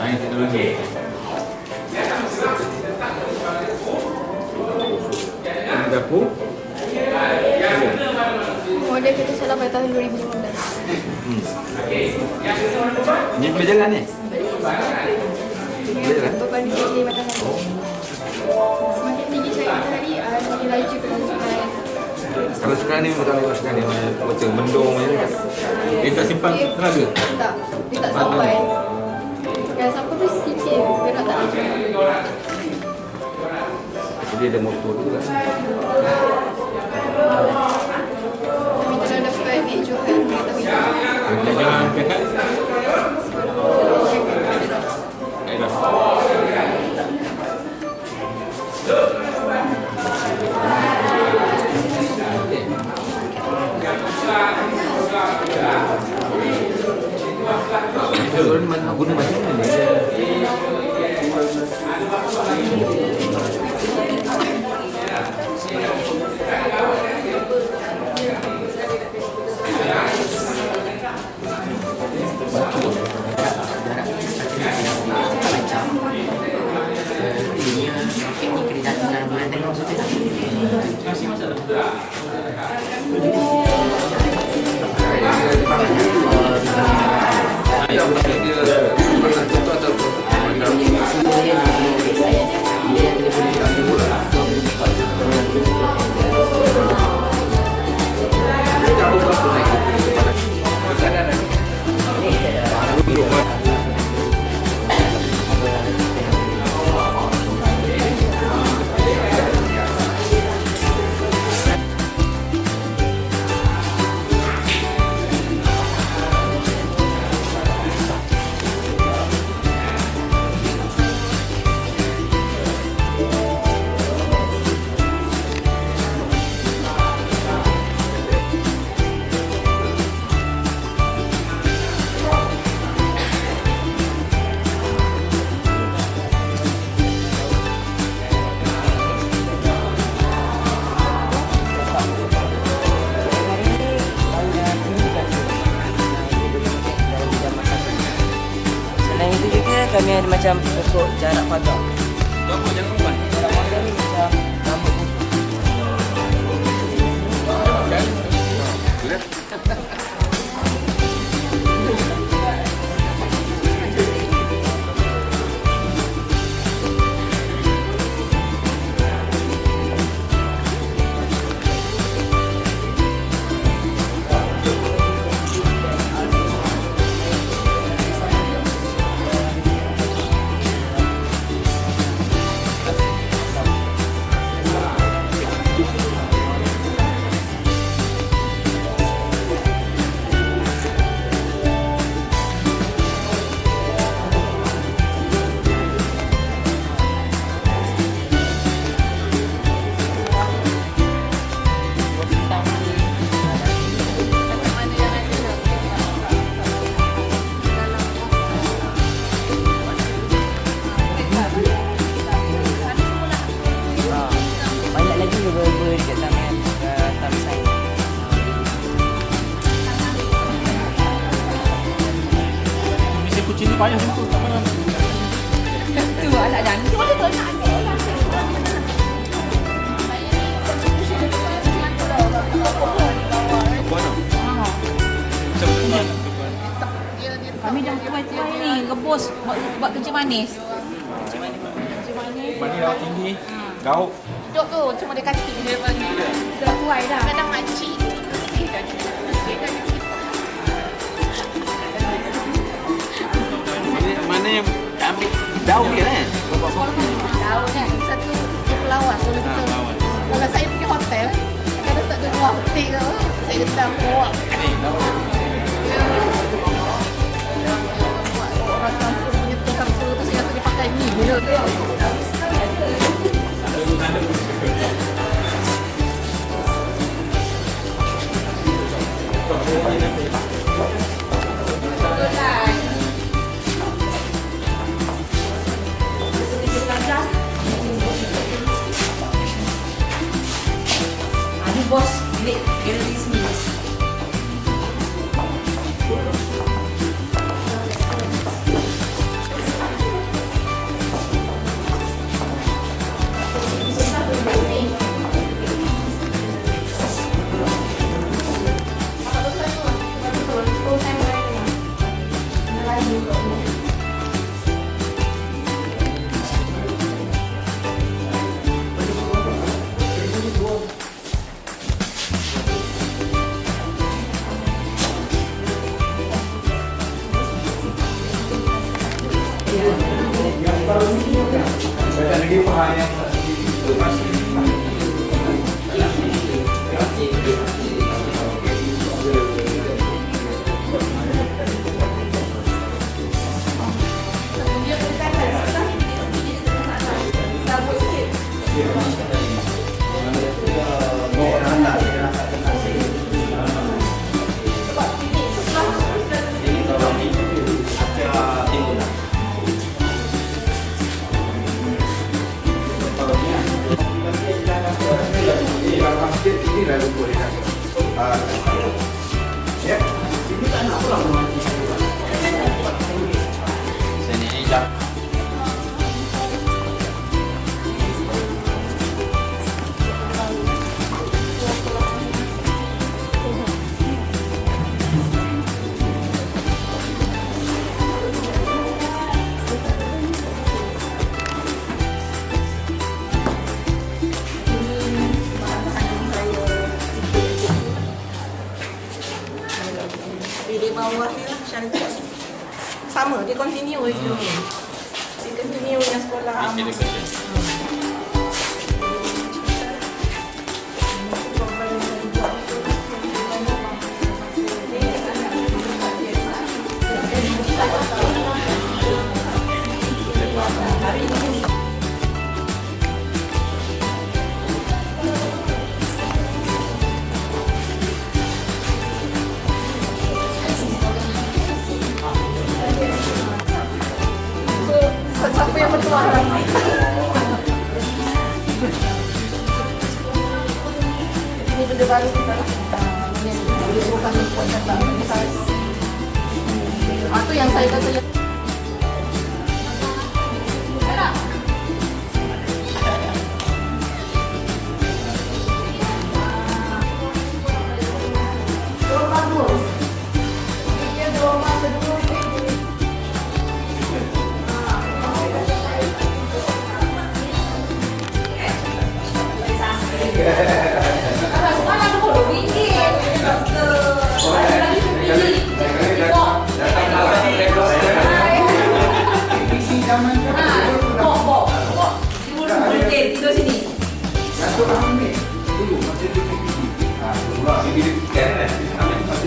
Sains teknologi. Ini dapur. Model kita salah pada tahun 2015. Ini boleh jalan ni? Boleh kan? Berbanding tinggi matahari. Semakin tinggi cahaya matahari, semakin laju kelangsungan. Kalau sekarang ni kalau sekarang ni macam mendung macam ni kan. Dia tak simpan tenaga. Tak, dia tak sampai. Yang sampai tu sikit, berat tak laju. Jadi ada motor tu kan. Tapi kalau dapat naik Johan, kita minta. Jangan pekat. Guna macam mana ni? Selain itu juga kami ada macam pokok jarak pagar. Pokok jangan umpan. Jarak pagar ni macam rambut pokok. Banyak lagi ber dekat taman taman sains. Misi kucing ni payah tu. Tak mana. Tu anak dan tu mana tu nak ambil. Kami dah buat ni rebus buat kerja manis. Mandi laut tinggi. Gauk. Duduk tu cuma dia kaki dia bagi. Dah kuai dah. Kadang makcik bersih dah. Bersih dah. Mana yang ambil daun dia kan? Daun kan satu pelawat kalau kita. Kalau saya pergi hotel, kalau tak ada ruang hotel ke, saya dah bawa. Orang kampung punya tukang suruh tu saya rasa dia pakai ni je. Bos, bilik galeri sini. lagi paham yang itu masih. Ini lalu boleh ya, ini tak nak pulang. Sini ijak. Di bawah ni lah cantik. Sama, dia continue je. Dia continue yang sekolah amal. Siapa yang bertualang? Ini benda baru kita lah. Ini bukan buat kata. Itu yang saya kata. Tidur sini.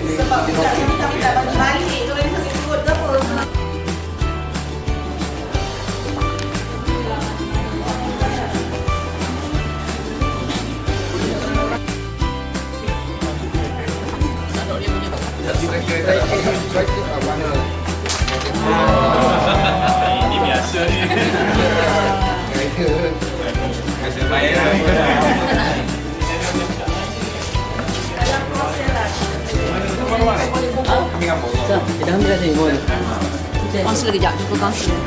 Sebab kita tak balik, kalau dia sakit perut ke apa? Ini biasa ni. Biasa bayar. Kami ngapur. Kita ambil sini boleh. Kaunselor kejap, jumpa kaunselor.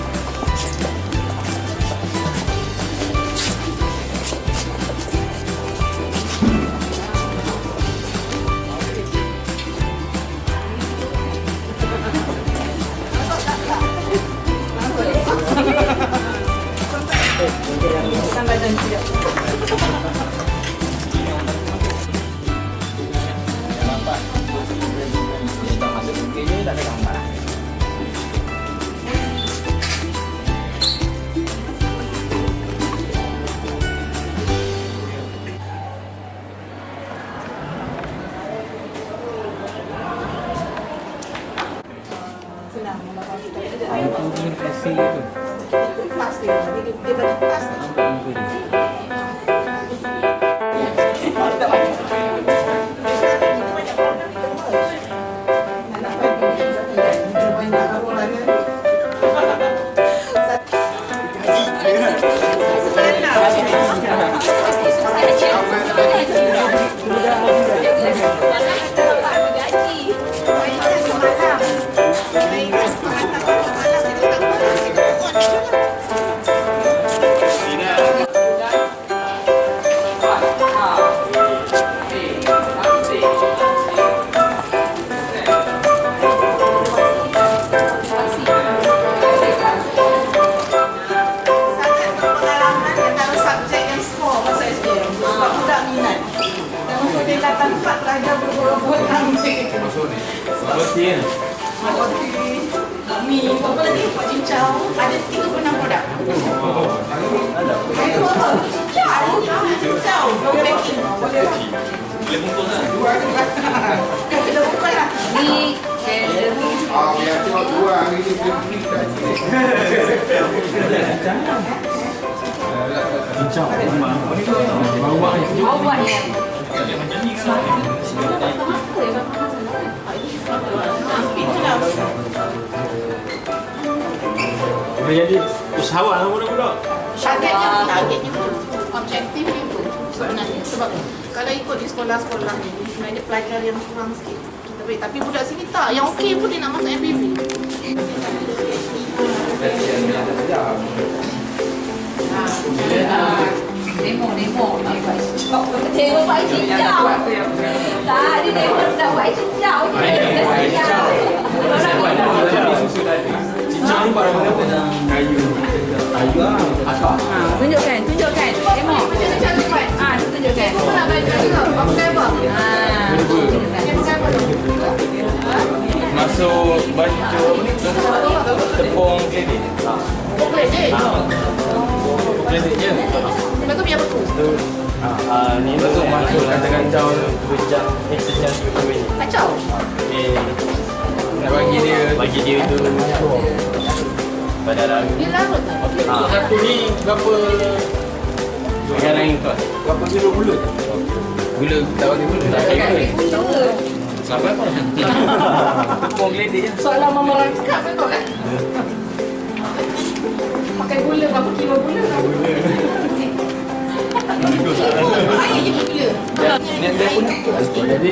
Sampai jam 3. Kita masuk ke tak ada gambar. Itu dia kasih itu. Pasti, dia bagi pasti. Roti, mi, apa lagi? Cincau, ada Boleh bungkus lah. Kita buka lah. Ni Biar tengok dua hari ni awak yang Boleh jadi usahawan lah budak-budak. Targetnya objektifnya itu sebenarnya. Sebab kalau ikut di sekolah-sekolah ni, sebenarnya pelajar yang kurang sikit. Tapi budak sini tak, yang okey pun dia nak masuk MPV. demo Pak Hijau. Tak, dia demo nak Pak Hijau. Cincang ni barang apa? Kayu. Kayu lah. Tunjukkan. Demo. Tunjukkan. Kau nak belajar juga, pakai apa? Dia pakai apa? Masuk baju tepung kredit. Boleh je. Kredit je. Lepas tu biar beku. Ni masuk kancau-kancau berjam, sejam 30 minit. Kacau. Nak bagi dia tu pada lagu. Dia larut tu. Untuk satu ni berapa? Sekarang ni kau. Berapa kilo gula? Gula tak bagi gula. Tak bagi gula. Sampai apa? Tepung kredit je. Soalan mama rangkap kan kau kan? Pakai gula, berapa kilo gula? Air je gula. Ni dia pun Jadi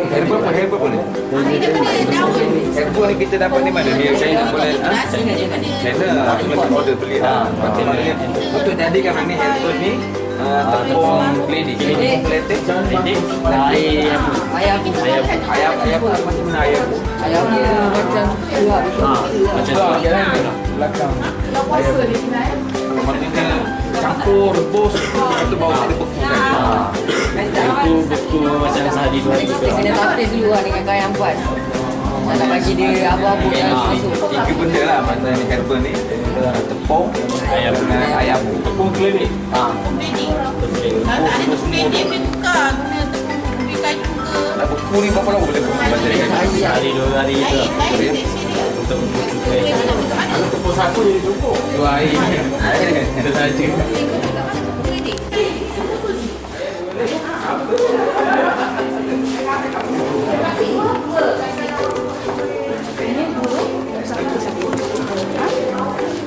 herba apa ni? Air daripada daun. Herba ni kita dapat di mana? Dia China boleh. China aku nak order beli lah. Untuk jadikan ni herba ni tepung kredit. Tepung kredit. Ayam Macam mana ayam? macam macam tu. Belakang. Kalau puasa dia kena Maknanya campur, rebus, itu bawa kita beku kan. Beku macam sehari dua hari. kena tapis dulu lah dengan kau yang buat. Tak nak bagi dia abu-abu yang masuk. Tiga benda lah macam ni herba ni. Tepung, Ayam. dengan ayam. Tepung keliling. kredit. Ada tu kredit boleh tukar guna tepung ubi kayu ke. Nak beku ni berapa lama boleh beku macam ni kan? Sehari dua hari je. Lain di sini. Untuk beku. Tepung satu je cukup. 2 hari. Itu saja. Kredit.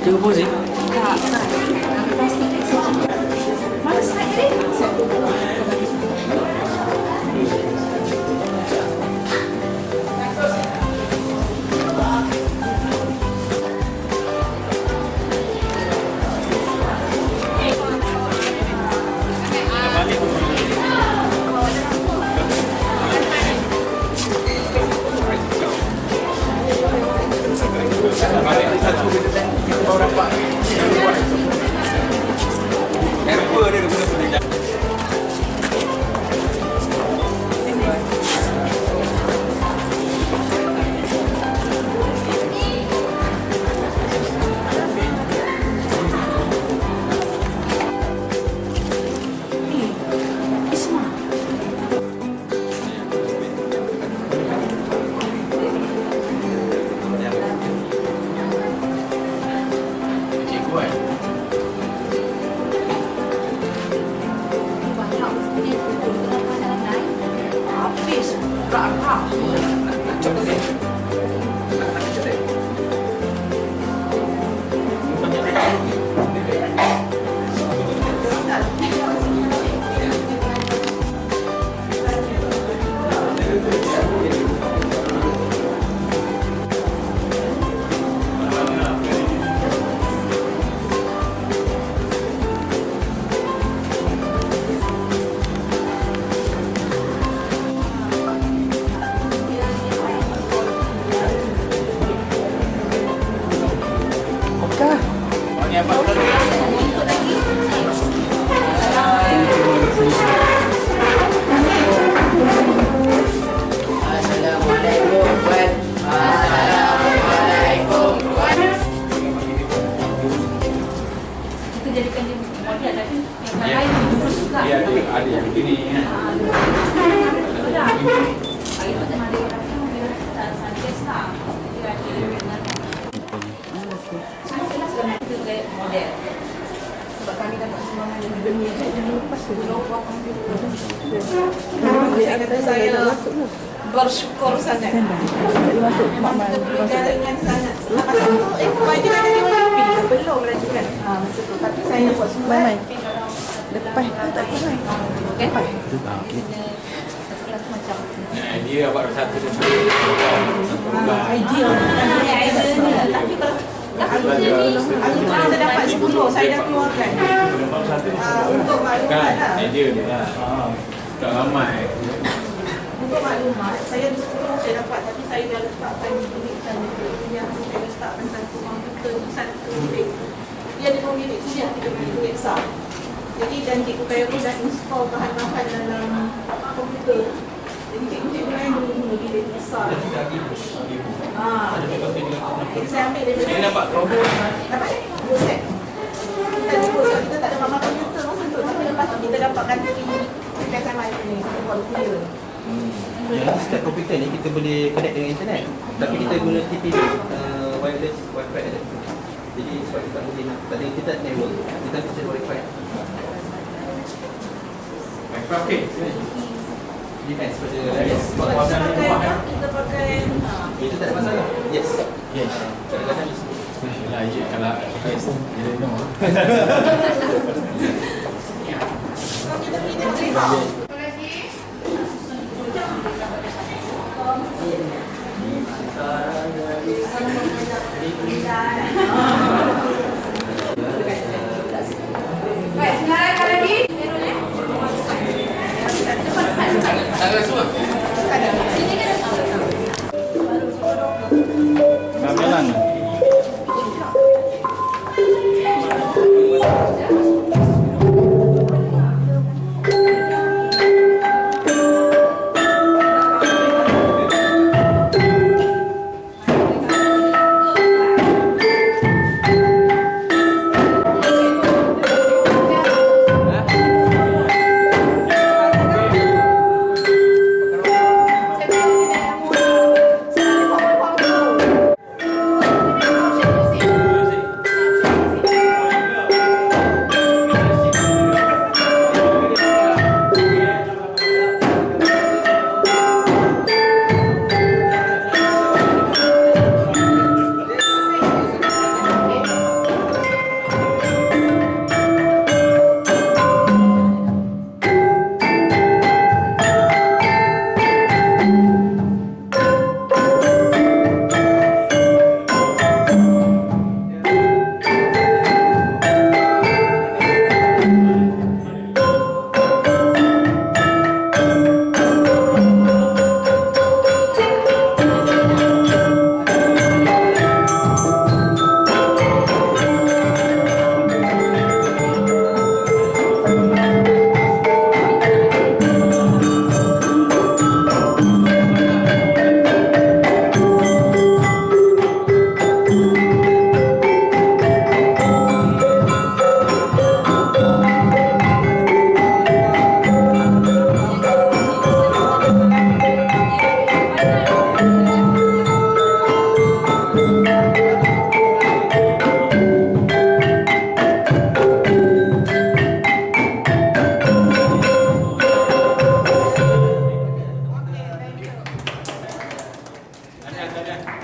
Cuba posing. Mana slide dia? Kita baru dapat model. Sebab kami dapat sumbangan dari demi saya kata saya bersyukur sangat. Jaringan sangat. Lepas itu baju ada di Melayu. Belum lagi kan. Masa tu. Tapi saya buat sumbangan. Lepas tu tak pernah. Lepas. Macam Idea buat satu idea ni. Tapi kalau kita dapat 10, saya dah keluarkan. Untuk maklumat lah. idea ni lah. Tak ramai. Untuk maklumat, saya 10 saya dapat. Tapi saya dah letakkan bilik dan yang saya letakkan satu komputer satu bilik. Dia ada 2 bilik tu yang 3 bilik ekstra. Jadi dan cikgu saya pun dah install bahan-bahan dalam komputer. Jadi cikgu lain dulu bilik besar. Saya ambil dari Saya dapat robot. dapat 2 set. Kita cuba sebab kita tak ada mama komputer masa tu. Tapi lepas tu kita dapatkan PSMI ni. Kita buat video. Yang setiap komputer ni kita boleh connect dengan internet. Tapi kita guna TPD, wireless Wi-Fi adapter. Jadi sebab kita tak boleh, tak ada internet network, kita bisa Wi-Fi. Wi-Fi okey. Depends pada Yes. Kalau kita pakai, kita pakai itu tak ada masalah. Yes. Yes. Kadang-kadang Lah, je kalau yes. Jadi no. kalau kita pergi tengok cerita. Baik, sekarang kalau di Ada semua. sini kan Gamelan.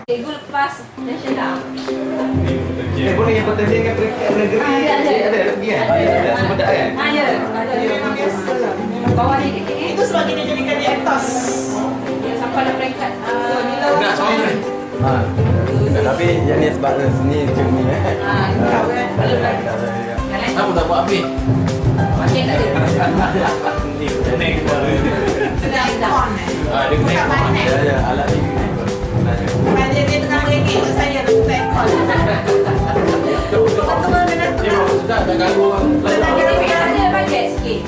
cikgu lepas nasional. boleh yang pertandingan peringkat negeri. Ada lagi kan? Ada semua tak kan? Ya. Memang biasa lah. Bawah ni sikit. Itu sebab kita jadikan di atas. Dia sampai ada peringkat. Nak soalan. Tapi yang ni sebab ni macam ni Kau kan. Belum lagi. Yang lain Kenapa tak buat habis? makin tak ada. Ni kena kita. Sedang ikon. Dia kena. Bukan magnet. Ya, alat ni. Kalau dia tengah merengek untuk saya, dia bukan ikon. Teman-teman kena Dia baru sedap tak ganggu orang. Jadi ada bajet sikit.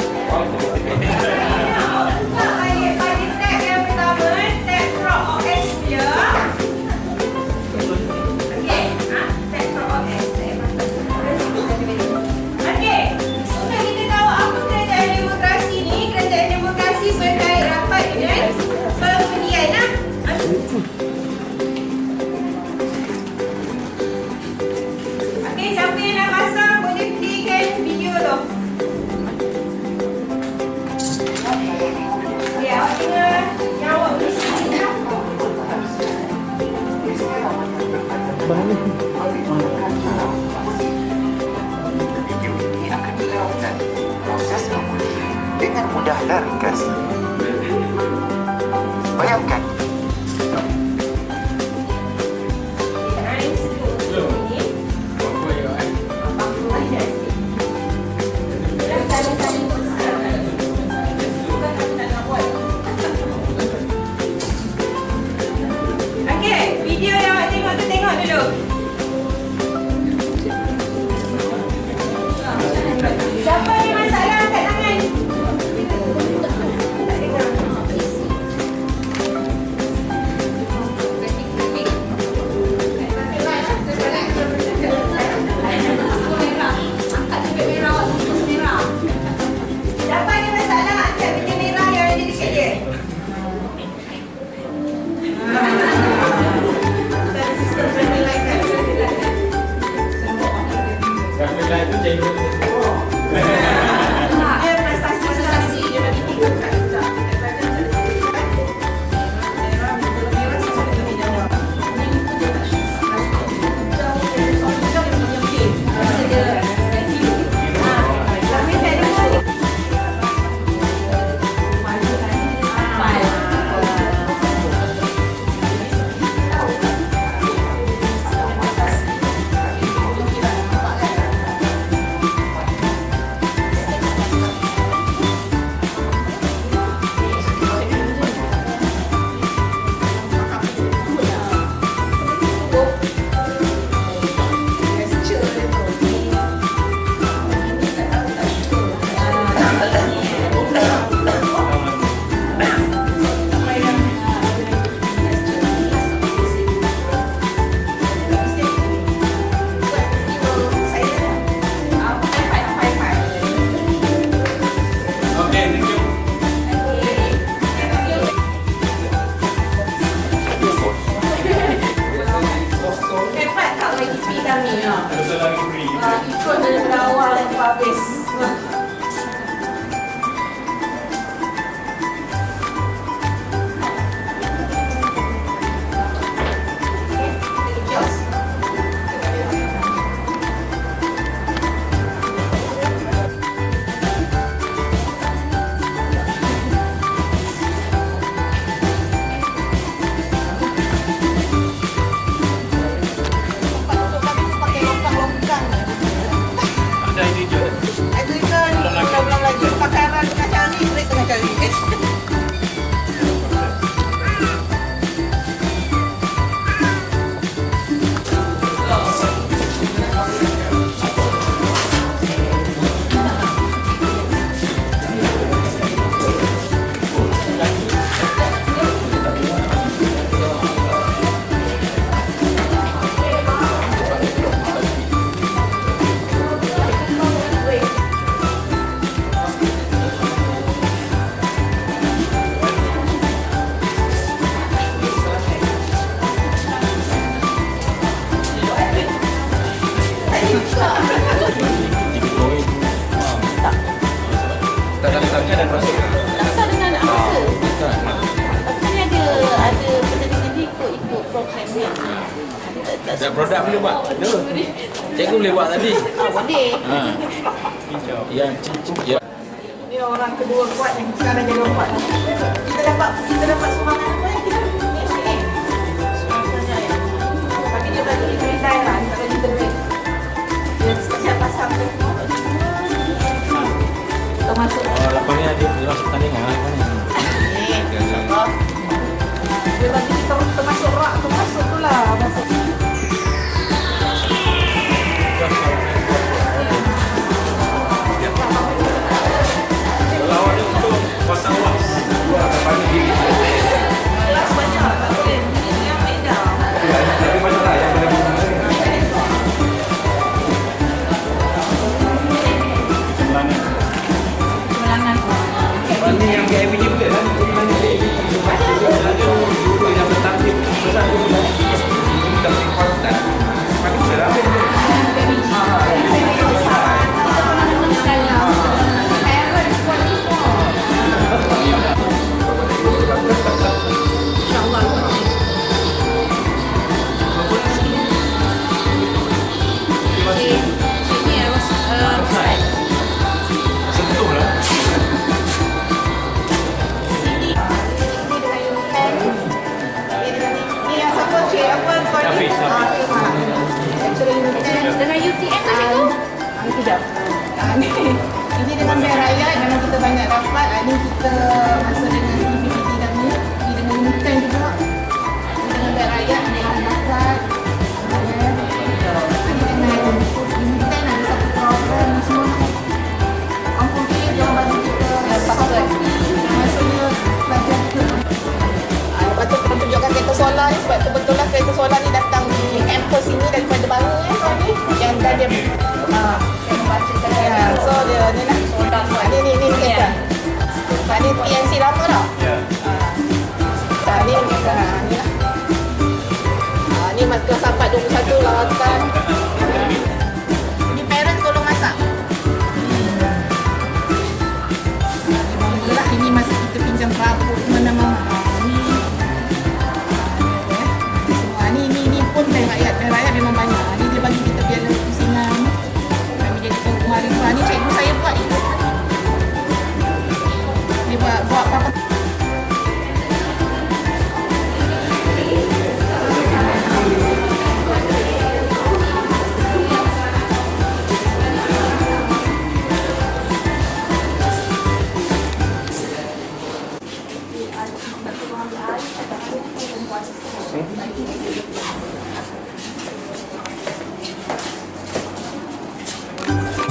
Video ini akan dilakukan proses pengujian dengan mudah dan ringkas. Bayangkan, Okey, video yang awak tengok tu tengok dulu. Siapa yang masalah angkat tangan? Siapa yang masalah angkat bintang merah yang ada dekat dia? Kamera itu jenggot. Dia prestasi dia bagi tingkatkan juga. Okey, thank you. Hebat tak YTP kami ya. Ada lagi free. Ikut daripada awal dan habis. Ada ini je. Itu ikan belum lagi pakaran tengah cari, break tengah cari. Tak daftarnya dan masuk. Daftar dengan anak masa. Tapi kan ada pertandingan dia ikut program dia. Dah produk boleh buat? Cikgu boleh buat tadi. Boleh. Yang cincin. Ya. Ini orang kedua kuat yang sekarang jaga kuat. Kita dapat sumbangan apa yang kita ni sini. Sumbangan saya. Tapi dia bagi kedai lah, tak bagi terbaik. Dia siap pasang tu. Termasuk Lepas ni ada masuk pertandingan kan ni. dia bagi kita termasuk rak termasuk tu lah. Masuk. Kalau awak ni untuk pasang was. Dua pagi diri. Hafiz. Dengan UTM tu cikgu? Kejap. Ini dengan Bank Rakyat memang kita banyak dapat. Ini kita masa dengan PPT dan ni. Ini dengan Unitan juga. Ini dengan Bank Rakyat memang dapat. Ini dengan Unitan ada satu program ni semua. Komputer dia bagi kita soft copy. Maksudnya pelajar kita. Lepas tu kita tunjukkan kereta solar ni sebab betul lah kereta solar ni datang di campus ini daripada baru yang dah dia so dia ni lah ni kereta ni TNC lama tau ni ni lah ni kelas 421 lawatan ni parent tolong masak lah ini masa kita pinjam perabot mana-mana ni pun Bank Rakyat memang banyak. Ni dia bagi kita piala pusingan. Kami jadi penggemar. Ni cikgu saya buat ni. Dia buat apa-apa.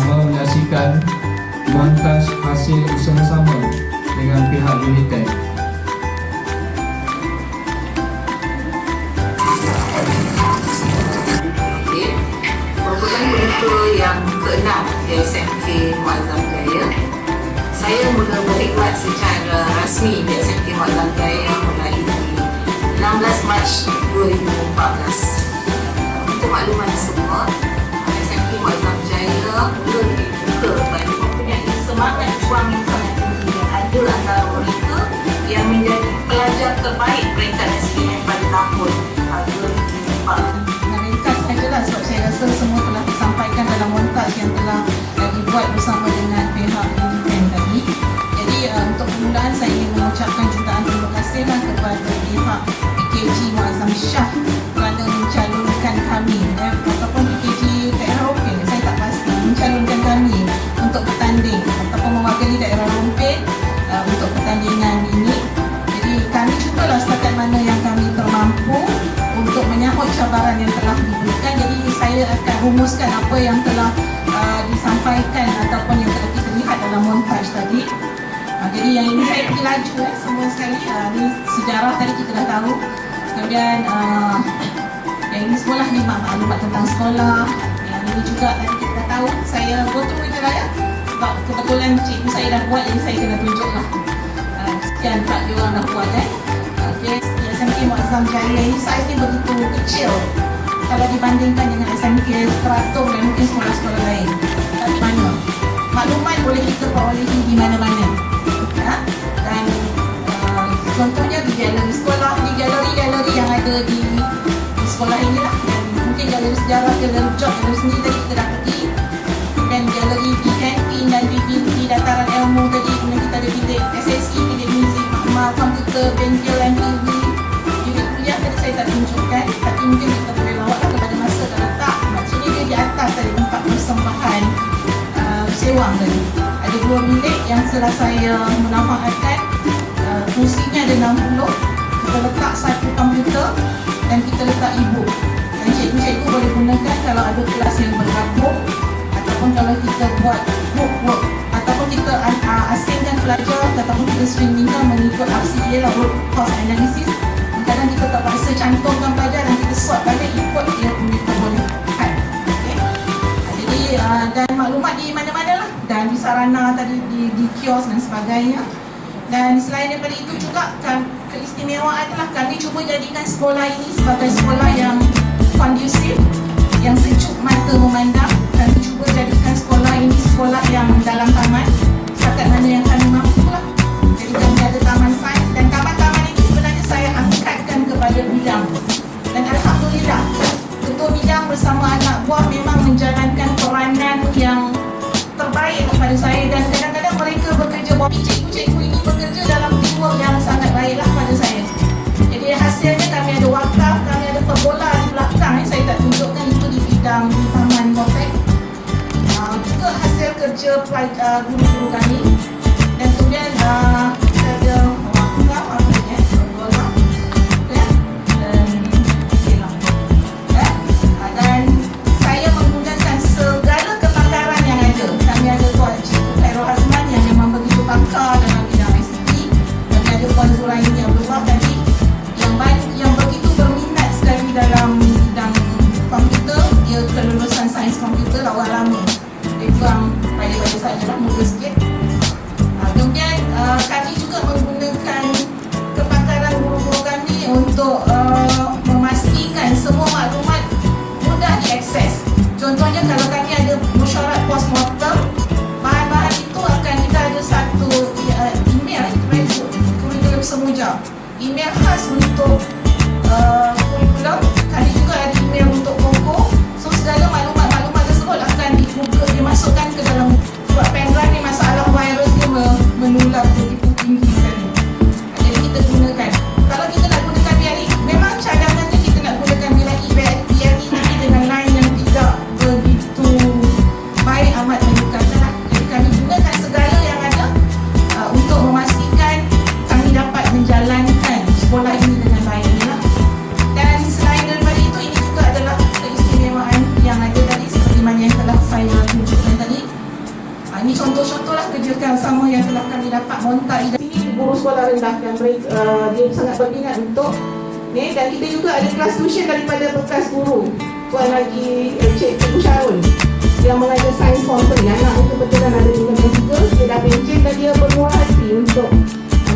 Menyaksikan montaj hasil usaha sama dengan pihak United. Merupakan penutur yang ke-6 di SMK Muazzam Jaya. Saya mula berkhidmat secara rasmi di SMK Muazzam Jaya mulai 16 Mac 2014. Untuk makluman semua, SMK Muazzam Jaya mula dibuka bagi mempunyai semangat juang yang sangat tinggi yang ada antara mereka yang menjadi pelajar terbaik peringkat SPM pada tahun 2004. Ringkas sajalah sebab saya rasa semua telah disampaikan dalam montaj yang telah dibuat bersama dengan pihak United tadi. Jadi untuk permulaan saya ingin mengucapkan jutaan terima kasihlah kepada pihak PKG Muazzam Shah kerana mencalonkan kami ataupun PKG daerah Rompin, saya tak pasti, mencalonkan kami untuk bertanding ataupun mewakili daerah Rompin untuk pertandingan ini. Jadi kami cubalah setakat mana yang kami termampu untuk menyahut cabaran yang telah diberikan. Jadi saya akan rumuskan apa yang telah disampaikan ataupun yang telah kita lihat dalam montaj tadi. Jadi yang ini saya pergi laju semua sekali. Ini sejarah tadi kita dah tahu. Kemudian yang ini semualah ni maklumat tentang sekolah. Yang ini juga tadi kita dah tahu. Saya go through je lah ya. Sebab kebetulan cikgu saya dah buat, jadi saya kena tunjuk lah. Sekian tak dia orang dah buat Okay, SMK Muazzam Jaya ini saiz ni begitu kecil kalau dibandingkan dengan SMK Teratur dan mungkin sekolah-sekolah lain. Tapi mana? Maklumat boleh kita perolehi di mana-mana. Dan contohnya di galeri sekolah, di galeri-galeri yang ada di sekolah inilah. Dan mungkin galeri sejarah, galeri job, galeri sendiri tadi kita dah pergi. Dan galeri di kantin dan di dataran ilmu tadi, kemudian kita ada bilik SSE, bilik muzik, makmal, komputer, bengkel, MTV. Bilik kuliah tadi saya tak tunjukkan, tapi mungkin kita boleh bawa kepada masa dah letak. Maksudnya dia di atas tadi tempat persembahan sewang tadi. Ada 2 bilik yang setelah saya menampakkan, kursinya ada 60. Kita letak satu komputer dan kita letak e-book. Dan cikgu-cikgu boleh gunakan kalau ada kelas yang bergabung ataupun kalau kita buat group work ataupun kita asingkan pelajar ataupun kita streamingkan mengikut RCA lah, root cause analysis. Kadang kita terpaksa cantumkan pelajar dan kita sort balik ikut dia punya kebolehan. Okay. Jadi dan maklumat di mana-mana lah, dan di sarana tadi di kios dan sebagainya. Dan selain daripada itu juga keistimewaan adalah kami cuba jadikan sekolah ini sebagai sekolah yang kondusif, yang sejuk mata memandang. Kami cuba jadikan sekolah ini sekolah yang dalam taman setakat mana yang kami mampu lah. Jadi kami ada taman sains dan taman-taman ini sebenarnya saya angkatkan kepada bidang. Dan alhamdulillah ketua bidang bersama anak buah memang menjalankan peranan yang terbaik kepada saya, dan kadang-kadang mereka bekerja, cikgu-cikgu ini bekerja dalam teamwork yang sangat baiklah pada saya. Jadi hasilnya kami ada wakaf, kami ada perbola di belakang lecture guru-guru kami. Dan kemudian kita ada dan saya menggunakan segala kepakaran yang ada. Kami ada Tuan Cikgu Khairul Azman yang memang begitu pakar dalam bidang ICT. Kami ada Puan Zuraini Abdullah tadi yang begitu berminat sekali dalam bidang komputer. Dia kelulusan sains komputer awal lama. Dia kurang pada saya lah, muda sikit. Kemudian kami juga menggunakan kepakaran guru-guru kami untuk memastikan semua maklumat mudah diakses. Contohnya kalau kami ada mesyuarat postmortem, bahan-bahan itu akan kita ada satu email kurikulum semuja, email khas untuk kurikulum. Kami juga ada email untuk koko. So segala maklumat-maklumat tersebut akan dimasukkan ke dalam sebab pendrive ni masalah virus dia menular begitu tinggi sekali. Jadi kita gunakan. Kalau kita nak gunakan BRI, memang cadangannya kita nak gunakan BRI tapi dengan line yang tidak begitu baik, amat menyukakan. Jadi kami gunakan segala yang ada untuk memastikan kami dapat menjalankan sekolah ini dengan baik. Dan selain daripada itu, ini juga adalah keistimewaan yang ada tadi seperti mana yang telah saya tunjukkan tadi. Ini contoh-contohlah kerja sama yang telah kami dapat montai. Ini guru sekolah rendah dan mereka dia sangat berminat untuk ni, dan kita juga ada kelas tuition daripada bekas guru Tuan lagi Cikgu Syarul yang mengajar sains kompon. Anak itu kebetulan ada di Malaysia, dia dah pencen dan dia bermuat hati untuk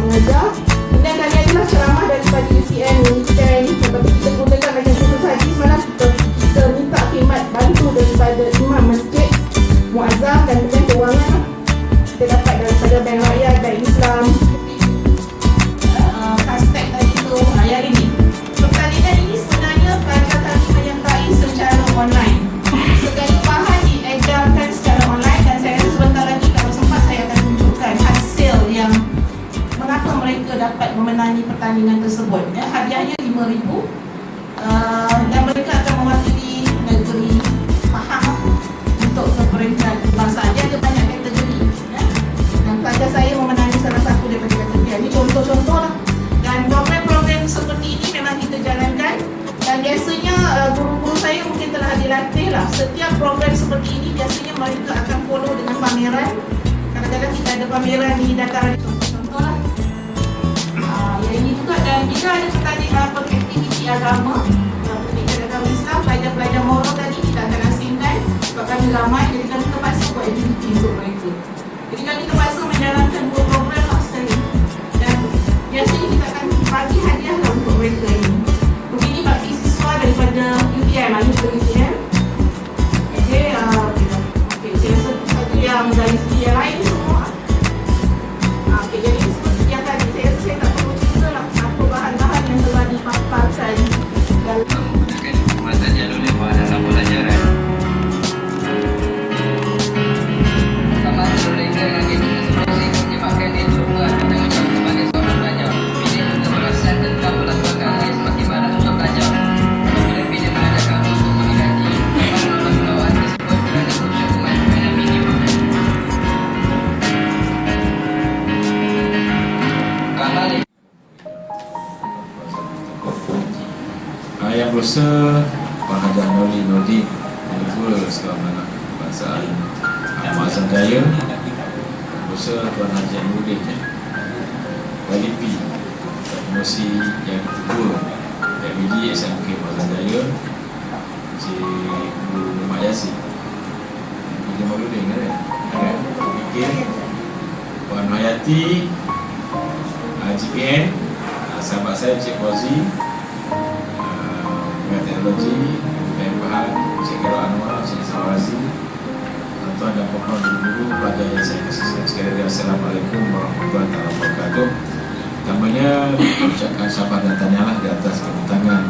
mengajar. Kemudian kami adalah ceramah daripada UTM, UTM, sebab kita gunakan macam khusus haji. Semalam kita minta khidmat bantu daripada imam masjid, muazzam dan kemudian kewangan kita dapat daripada Bank Rakyat, Bank Islam. Kastek tadi tu, yang ini pertandingan ini sebenarnya pelajar kami menyertai secara online. Segala bahan diedarkan secara online dan saya rasa sebentar lagi kalau sempat saya akan tunjukkan hasil yang mengapa mereka dapat memenangi pertandingan tersebut. Ya, hadiahnya RM5,000 dan mereka akan mewakili negeri Pahang untuk peringkat kebangsaan. Dia ada banyak kategori, ya. Dan pelajar saya memenangi salah satu daripada kategori. Ini contoh-contoh lah. Dan program-program seperti ini memang kita jalankan. Dan biasanya guru-guru saya mungkin telah dilatih lah. Setiap program seperti ini biasanya mereka akan follow dengan pameran. Kadang-kadang kita ada pameran di dataran. Contoh-contoh lah. Ya ini juga. Dan jika ada pertandingan aktiviti agama, pendidikan agama Islam, pelajar-pelajar moral tadi kita akan asingkan sebab kami ramai, jadi kami terpaksa buat aktiviti untuk mereka. Jadi kami terpaksa menjalankan 2 program lah sekali. Dan biasanya kita akan bagi hadiah lah untuk mereka ini. Begini bagi siswa daripada UTM, UTM. Okey, saya rasa satu yang dari segi yang lain semua. Okey, jadi seperti yang tadi, saya tak perlu cerita lah apa bahan-bahan yang telah dipaparkan dalam menggunakan masa jalur lebar dalam pelajaran. Sama mereka yang diinspirasi menyebabkan dia cuba bertanggungjawab sebagai seorang pelajar. Pilih untuk berasal tentang pelaksanaan dia semakin mana untuk belajar. Apabila pilih mengadakan untuk mengganti pembawaan tersebut kerana unsur kemajuan yang minimum. Kembali. Yang berusaha Pengajar Noli Nordin Ketua Selama Kebangsaan Ahmad Zandaya, berusaha Tuan Haji Nurdin YDP promosi yang kedua FBD SMK Ahmad Zandaya, Cikgu Muhammad Yasin, Cikgu Mauludin kan? Bikin Puan Hayati, GPN, sahabat saya Cik Fauzi, teknologi, Bank Pahang, Cik Khairul Anwar, Cik Sawarazi, tuan-tuan dan puan guru-guru, pelajar yang saya kasih sekalian. Assalamualaikum warahmatullahi wabarakatuh. Pertamanya, ucapkan sabar dan tahniahlah di atas kedatangan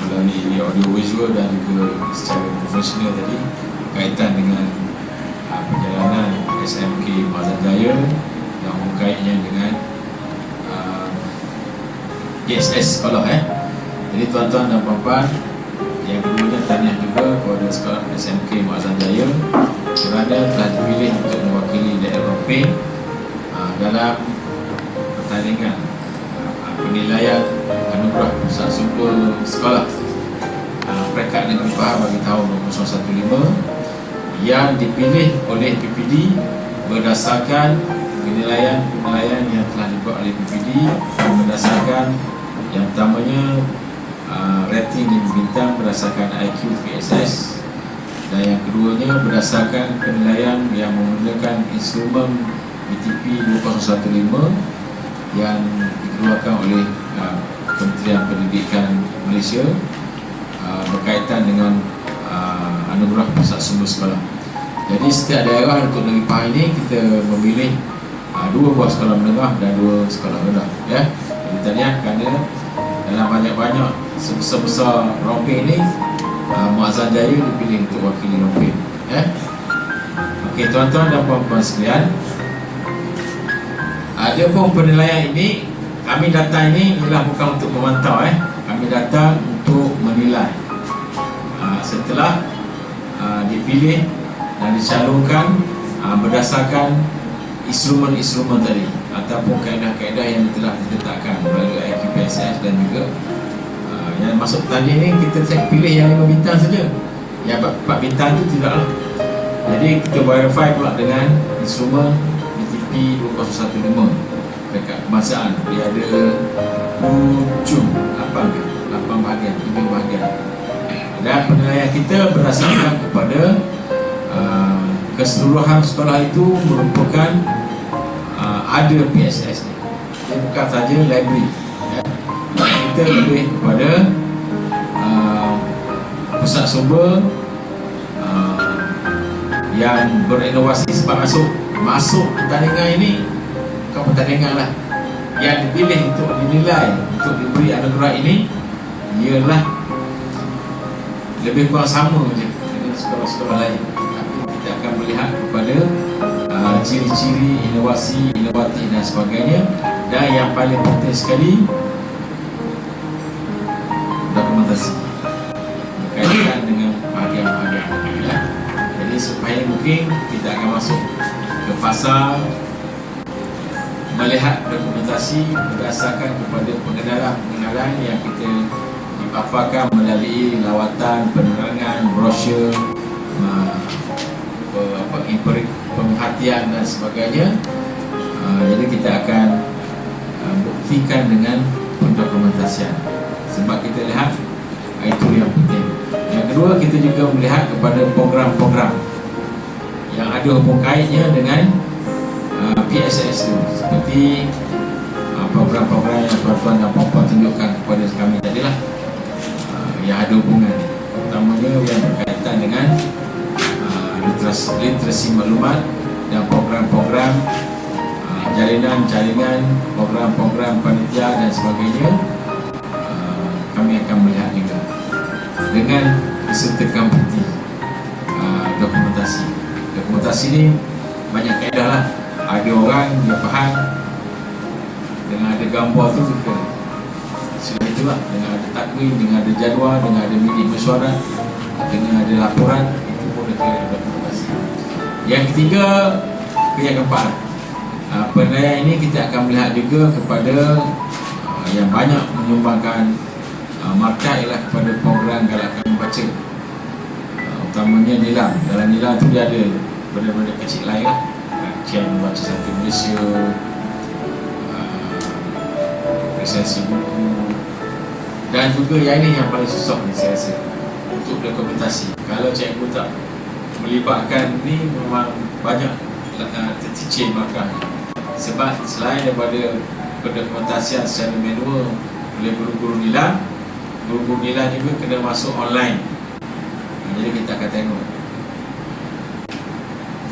melalui audio visual dan juga secara profesional tadi berkaitan dengan perjalanan SMK Mazandaya yang berkaitannya dengan GSS sekolah. Jadi tuan-tuan dan puan-puan, yang keduanya tahniah juga kepada sekolah SMK Mazandaya kerana telah dipilih untuk romping dalam pertandingan penilaian anugerah pusat sumber sekolah peringkat negeri Pahang bagi tahun 2015 yang dipilih oleh PPD berdasarkan penilaian yang telah dibuat oleh PPD berdasarkan yang pertamanya rating 5 bintang berdasarkan IQ PSS, dan yang keduanya berdasarkan penilaian yang menggunakan instrumen BTP 2015 yang dikeluarkan oleh Kementerian Pendidikan Malaysia berkaitan dengan anugerah pusat sumber sekolah. Jadi setiap daerah untuk negeri Pahang ini kita memilih 2 buah sekolah menengah dan 2 sekolah rendah, ya. Jadi tahniah kerana dalam banyak-banyak sebesar-besar romping ini Muazzam Jaya dipilih untuk wakili romping, ya. Okey, tuan-tuan dan puan-puan sekalian, ada pun penilaian ini, kami datang ini ialah bukan untuk memantau, kami datang untuk menilai. Setelah dipilih dan dicalonkan berdasarkan instrumen-instrumen tadi ataupun kaedah-kaedah yang telah ditetapkan melalui IQ PSS dan juga yang masuk tadi ni kita pilih yang 5 bintang saja. Yang 4 bintang tu tidaklah. Jadi kita verify pula dengan instrumen BTP 2015 dekat kebangsaan. Dia ada 8 bahagian, 7 bahagian. Dan penilaian kita berdasarkan kepada keseluruhan sekolah itu merupakan ada PSS ni. Dia bukan saja library, ya. Kita lebih kepada pusat sumber yang berinovasi. Sebab masuk pertandingan ini bukan pertandingan lah, yang dipilih untuk dinilai, untuk diberi anugerah ini ialah lebih kurang sama je dengan sekolah-sekolah lain. Kita akan melihat kepada ciri-ciri inovasi, inovatif dan sebagainya. Dan yang paling penting sekali, dokumentasi berkaitan dengan bahagian-bahagian, ya. Jadi supaya mungkin kita akan masuk ke fasa melihat dokumentasi berdasarkan kepada pengenalan yang kita dipaparkan melalui lawatan, penerangan, brosur, pemerhatian dan sebagainya. Jadi kita akan buktikan dengan pendokumentasian. Sebab kita lihat itu yang penting. Yang kedua, kita juga melihat kepada program-program yang ada hubung kaitnya dengan PSS itu, seperti program-program yang tuan-tuan dan puan-puan tunjukkan kepada kami tadilah, yang ada hubungan, utamanya yang berkaitan dengan literasi maklumat dan program-program jaringan, program-program panitia dan sebagainya. Kami akan melihat juga dengan disertakan bukti dokumentasi. Dokumentasi ni banyak kaedah lah. Ada orang dia faham dengan ada gambar tu juga sudah itulah, dengan ada takwim, dengan ada jadual, dengan ada minit mesyuarat, dengan ada laporan, itu pun ada dokumentasi. Yang ketiga, yang keempat, penilaian ini kita akan melihat juga kepada yang banyak menyumbangkan markah ialah kepada program galakan membaca, utamanya nilam. Dalam nilam tu dia ada benda-benda kecil lain lah, kajian membaca satu Malaysia, resensi buku, dan juga yang ini yang paling susah ni saya rasa untuk dokumentasi. Kalau cikgu tak melibatkan ni, memang banyak tercicir markahnya. Sebab selain daripada pendokumentasian secara manual oleh guru-guru nilam, guru-guru nilam juga kena masuk online. Jadi kita akan tengok.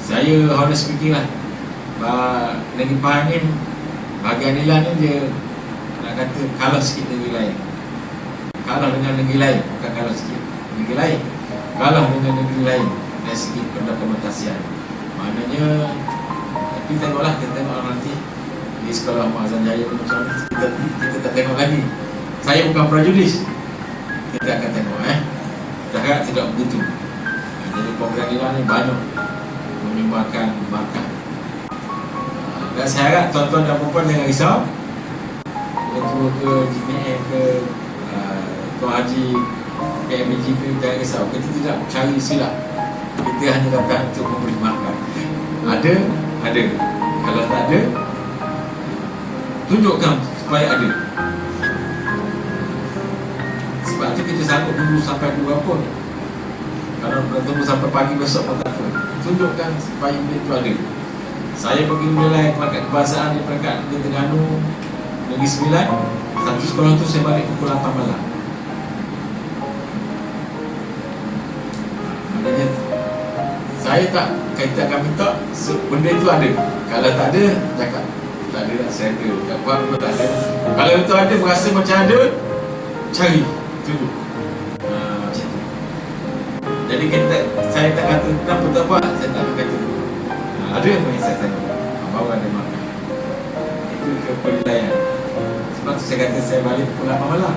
Saya honest speaking lah, negeri Pahang ni bahagian nilam ni dia nak kata kalah sikit negeri lain. Kalah dengan negeri lain, bukan kalah sikit negeri lain, kalah dengan negeri lain dari segi pendokumentasian. Maknanya, tapi tengoklah, kita tengok nanti di sekolah Muazzam Jaya macam ni, kita tak tengok lagi. Saya bukan prejudis, kita akan tengok. Kita harap tidak begitu. Jadi program nilam ni banyak menyumbangkan markah Dan saya harap tuan-tuan dan puan jangan risau. Ketua ke GPM ke Tuan Haji PMG ke, jangan risau. Kita tidak cari silap. Kita hanya datang untuk memberi makan. Ada. Kalau tak ada, tunjukkan supaya ada. Sebab tu kita sanggup tunggu sampai pukul berapa. Kalau nak tunggu sampai pagi besok pun tak apa. Tunjukkan supaya benda itu ada. Saya pergi menilai peringkat kebahasaan di peringkat Negeri Terengganu Negeri Sembilan. Satu sekolah tu saya balik pukul 8 malam. Maknanya saya kita akan minta benda itu ada. Kalau tak ada, cakap tak ada, saya ada. Tak buat pun tak ada. Kalau itu ada, berasa macam ada, cari, tunjuk. Macam tu. Jadi saya tak kata kenapa tak buat, saya tak kata. Ada yang saya tanya, baru ada makan. Itu ke penilaian. Sebab tu saya kata saya balik pukul 8 malam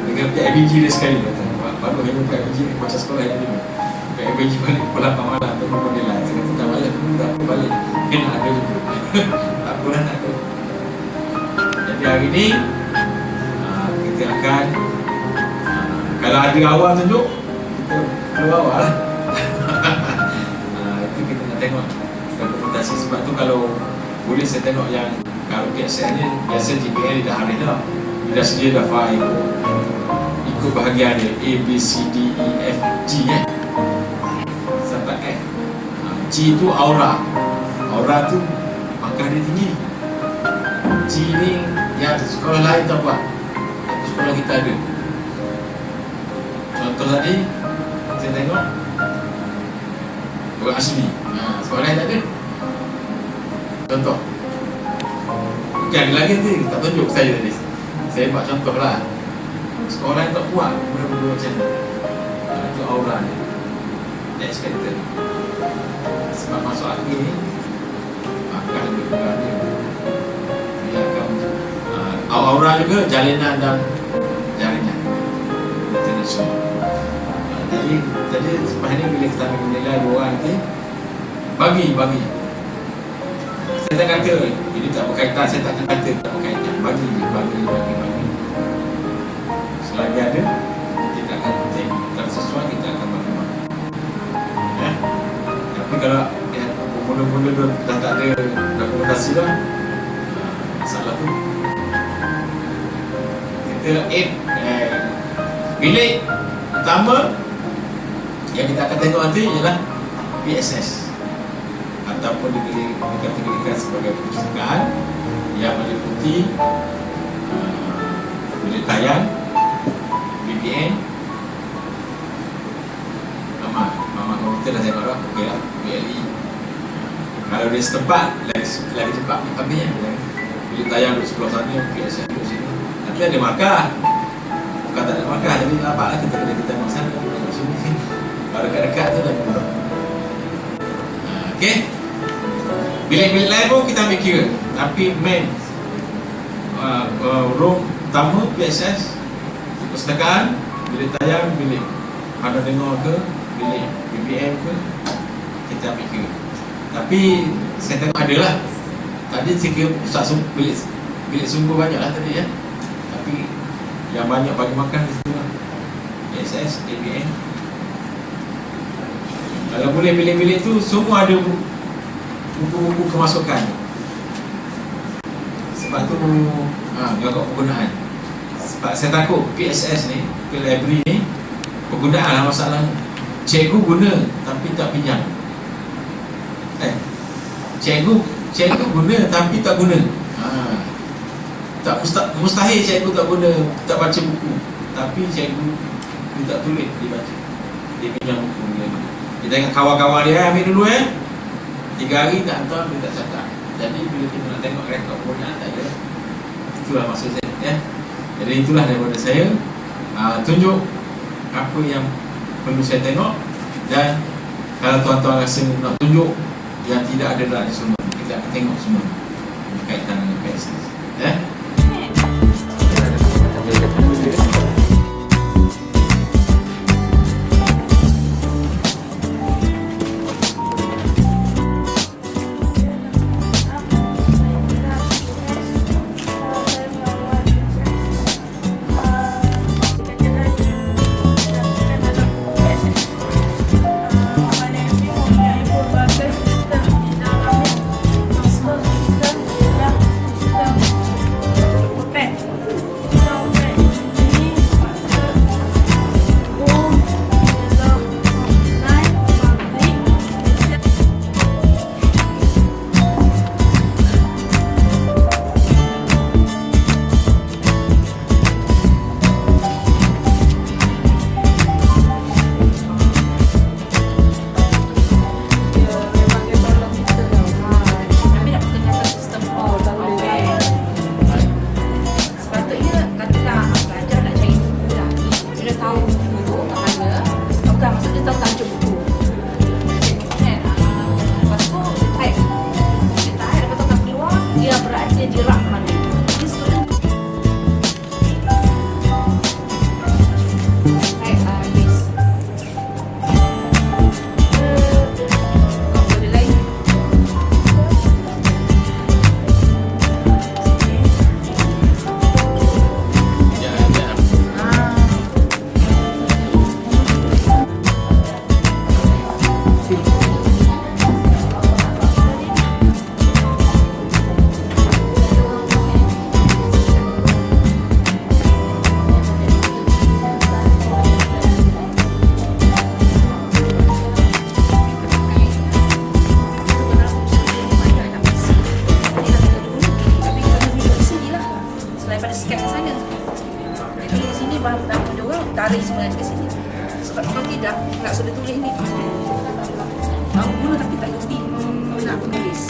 dengan PIBG dia sekali. Baru hanya PIBG macam sekolah yang dulu. PIBG balik pukul 8 malam untuk menilai. Saya kata tak balik, tak balik. Kena ada juga. Tak pula nak ada. Jadi hari ni kita akan kalau ada awal tunjuk, kita keluar awal lah. Itu kita nak tengok dokumentasi. Sebab tu kalau boleh saya tengok yang kalau PSN ni biasa GPL dah hari dah. Dia dah sedia dah file ikut bahagian dia A, B, C, D, E, F, G sampai F. G tu aura. Aura tu markah dia tinggi. G ni yang sekolah lain tak buat, tapi sekolah kita ada. Contoh tadi saya tengok orang asli, sekolah lain tak ada. Contoh bukan ada lagi tu, tak tunjuk saya tadi. Saya buat contoh lah. Sekolah lain tak buat benda-benda macam ni. Itu aura ni, expected. Sebab masuk akhir ni akan dia akan aura juga jalinan dan jaringan international. Jadi sebab ni bila kita menilai dua orang ni bagi saya tak kata ini tak berkaitan, saya tak kata tak berkaitan, bagi selagi ada kita akan penting, kalau sesuai kita akan bagi. Tapi kalau mula-mula dah tak ada dokumentasi dah, masalah tu kita bilik utama yang kita akan tengok nanti ialah PSS ataupun dikategorikan sebagai perpustakaan yang meliputi bilik tayang, BBN, Mama komputer dah tengok dah, okey lah, BLE. Kalau dia setempat, lagi cepat habisnya. Bilik tayang duduk sebelah sana, PSS duduk sini. Nanti ada markah. Bukan tak ada markah, jadi nampaklah kita kena tengok sana, tengok sini. Kalau dekat-dekat tu dah mudah. Okey. Bilik-bilik lain pun kita ambil kira. Tapi main room utama PSS, perpustakaan, bilik tayang, bilik ada dengar ke, bilik BBM ke, kita ambil kira. Tapi saya tengok ada lah. Tadi saya kira bilik sungguh banyak lah tadi ya. Tapi yang banyak bagi makan di situ lah, PSS, ABN. Kalau boleh bilik-bilik tu semua ada buku-buku kemasukan. Sebab tu gagak penggunaan. Sebab saya takut PSS ni, library ni, penggunaan lah masalahnya. Cikgu guna tapi tak pinjam. Cikgu guna tapi tak guna. Tak mustahil cikgu tak guna, tak baca buku. Tapi cikgu dia tak tulis, dia baca. Dia pinjam buku dia. Dia tengok kawan-kawan dia, ambil dulu 3 hari tak hantar, dia tak catat. Jadi bila kita nak tengok rekod penggunaan tak ada. Itulah maksud saya ya. Jadi itulah daripada saya, tunjuk apa yang perlu saya tengok. Dan kalau tuan-tuan rasa nak tunjuk yang tidak ada dalam semua, kita akan tengok semua berkaitan dengan PSS ya. nak sudah tulis ni. Tahu guna tapi tak kerti nak tulis.